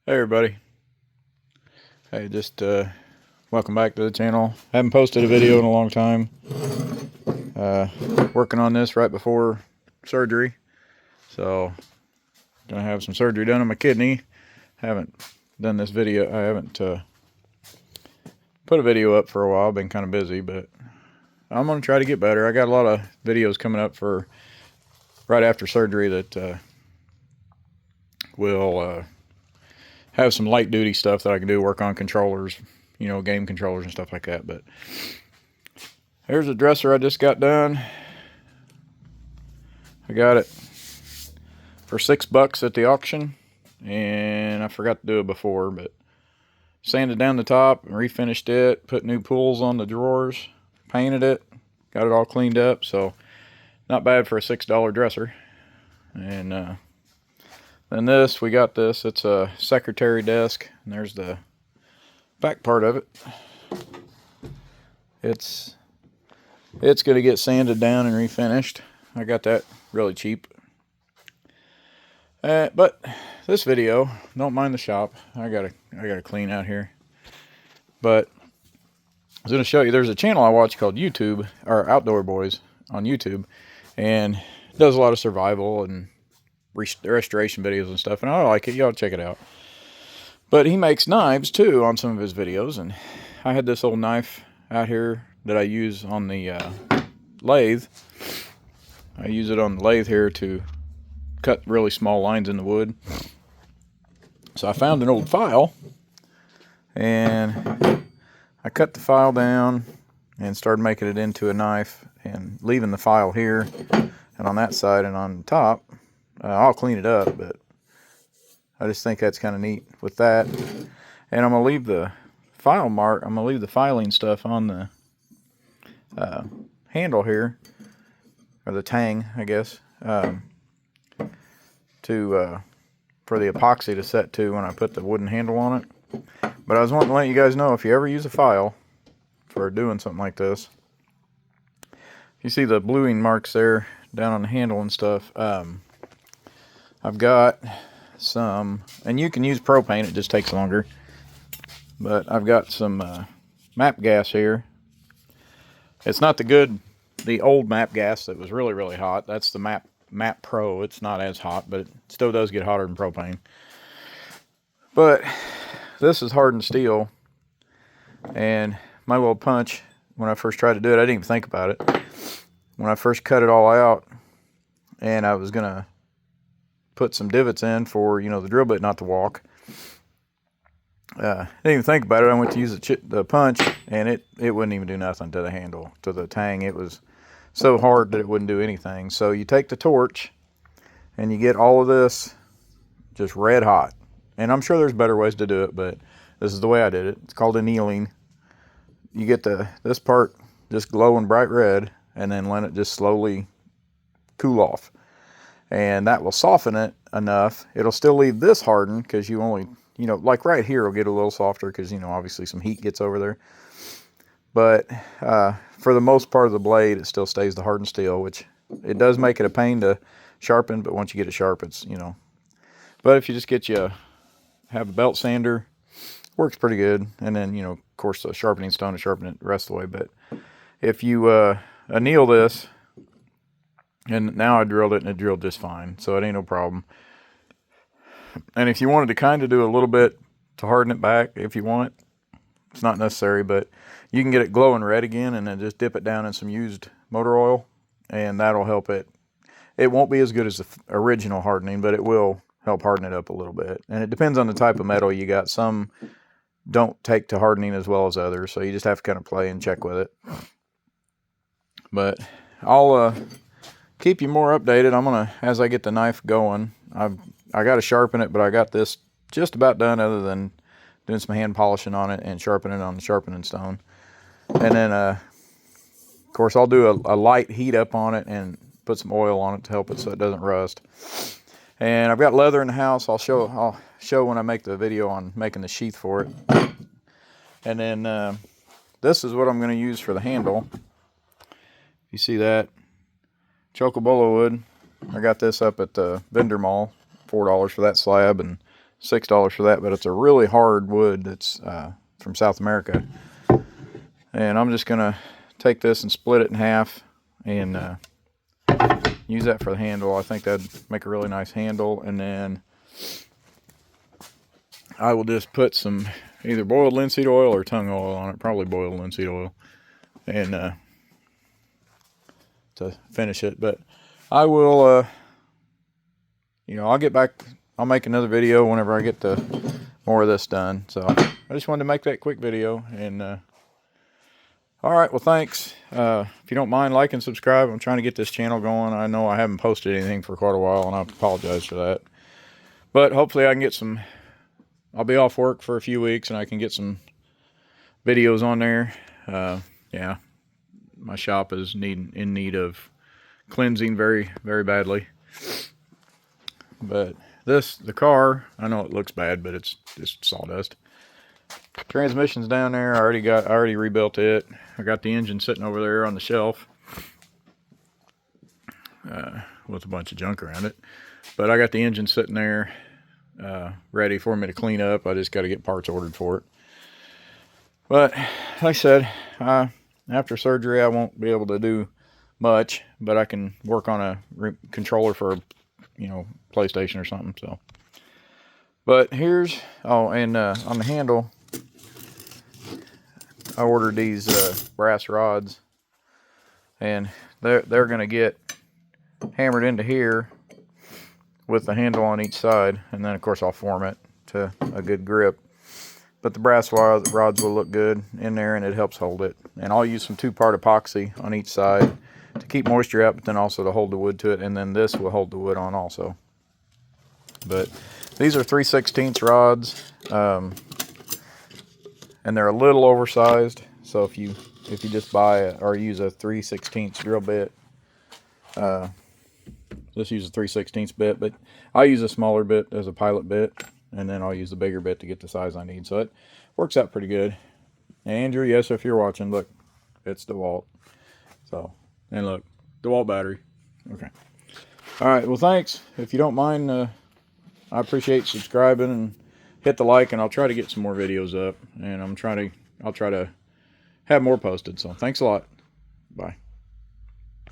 Hey everybody. Hey, just welcome back to the channel. Haven't posted a video in a long time. Working on this right before surgery. So, gonna have some surgery done on my kidney. Haven't done this video. I haven't put a video up for a while. Been kind of busy, but I'm gonna try to get better. I got a lot of videos coming up for right after surgery that will have some light duty stuff that I can do, work on controllers, game controllers and stuff like that. But here's a dresser I just got done. I got it for $6 at the auction, and I forgot to do it before, but sanded down the top and refinished it, put new pulls on the drawers, painted it, got it all cleaned up, so not bad for a $6 dresser. And then we got this, it's a secretary desk, and there's the back part of it. It's going to get sanded down and refinished. I got that really cheap. But this video, don't mind the shop. I gotta clean out here. But I was gonna show you. There's a channel I watch called YouTube or Outdoor Boys on YouTube, and it does a lot of survival and restoration videos and stuff. And I like it. Y'all check it out. But he makes knives too on some of his videos, and I had this old knife out here that I use on the lathe. I use it on the lathe here to cut really small lines in the wood. So I found an old file, and I cut the file down and started making it into a knife and leaving the file here and on that side and on top. I'll clean it up, but I just think that's kind of neat with that. And I'm going to leave the file mark, I'm going to leave the filing stuff on the handle here, or the tang, I guess, for the epoxy to set to when I put the wooden handle on it. But I was wanting to let you guys know, if you ever use a file for doing something like this, you see the bluing marks there down on the handle and stuff. I've got some, and you can use propane, it just takes longer, but I've got some MAPP gas here. It's not the old MAPP gas that was really hot. That's the MAPP Pro. It's not as hot, but it still does get hotter than propane. But this is hardened steel, and my little punch, when I first tried to do it, I didn't even think about it. When I first cut it all out, and I was gonna put some divots in for, the drill bit not to walk, I didn't even think about it. I went to use the punch, and it wouldn't even do nothing to the handle, to the tang. It was so hard that it wouldn't do anything. So you take the torch, and you get all of this just red hot. And I'm sure there's better ways to do it, but this is the way I did it. It's called annealing. You get this part just glowing bright red, and then let it just slowly cool off. And that will soften it enough. It'll still leave this hardened, because you only, like right here will get a little softer, because, obviously some heat gets over there. But for the most part of the blade, it still stays the hardened steel, which it does make it a pain to sharpen, but once you get it sharp, it's, But if you just have a belt sander, works pretty good. And then, of course, a sharpening stone to sharpen it the rest of the way. But if you anneal this, and now I drilled it, and it drilled just fine, so it ain't no problem. And if you wanted to kind of do a little bit to harden it back, if you want, it's not necessary, but you can get it glowing red again, and then just dip it down in some used motor oil, and that'll help it. It won't be as good as the original hardening, but it will help harden it up a little bit. And it depends on the type of metal you got. Some don't take to hardening as well as others, so you just have to kind of play and check with it. But I'll keep you more updated. I'm gonna, as I get the knife going, I got to sharpen it, but I got this just about done, other than doing some hand polishing on it and sharpening it on the sharpening stone. And then of course I'll do a light heat up on it and put some oil on it to help it so it doesn't rust. And I've got leather in the house. I'll show when I make the video on making the sheath for it. And then this is what I'm going to use for the handle. You see that? Chocobollo wood. I got this up at the vendor mall, $4 for that slab, and $6 for that, but it's a really hard wood that's from South America. And I'm just gonna take this and split it in half and use that for the handle. I think that'd make a really nice handle. And then I will just put some either boiled linseed oil or tung oil on it, probably boiled linseed oil, and to finish it. But I will, you know, I'll get back, I'll make another video whenever I get more of this done. So I just wanted to make that quick video. And all right, well, thanks. If you don't mind, like and subscribe. I'm trying to get this channel going. I know I haven't posted anything for quite a while, and I apologize for that. But hopefully I can get some, I'll be off work for a few weeks, and I can get some videos on there. Yeah, my shop is in need of cleansing very, very badly. But the car, I know it looks bad, but it's just sawdust. Transmission's down there. I already rebuilt it. I got the engine sitting over there on the shelf with a bunch of junk around it. But I got the engine sitting there ready for me to clean up. I just got to get parts ordered for it. But like I said, after surgery I won't be able to do much, but I can work on a controller for, you know, PlayStation or something. So, but here's, oh, and on the handle, I ordered these brass rods, and they're gonna get hammered into here with the handle on each side, and then of course I'll form it to a good grip. But the brass rods will look good in there, and it helps hold it. And I'll use some 2-part epoxy on each side to keep moisture out, but then also to hold the wood to it, and then this will hold the wood on also. But these are 3/16 rods, and they're a little oversized. So if you just buy or use a 3/16 drill bit, just use a 3/16 bit. But I use a smaller bit as a pilot bit, and then I'll use the bigger bit to get the size I need. So it works out pretty good. And Andrew, yes, if you're watching, look, it's DeWalt. So, and look, DeWalt battery. Okay. All right. Well, thanks. If you don't mind, I appreciate subscribing and hit the like, and I'll try to get some more videos up, and I'll try to have more posted. So thanks a lot. Bye.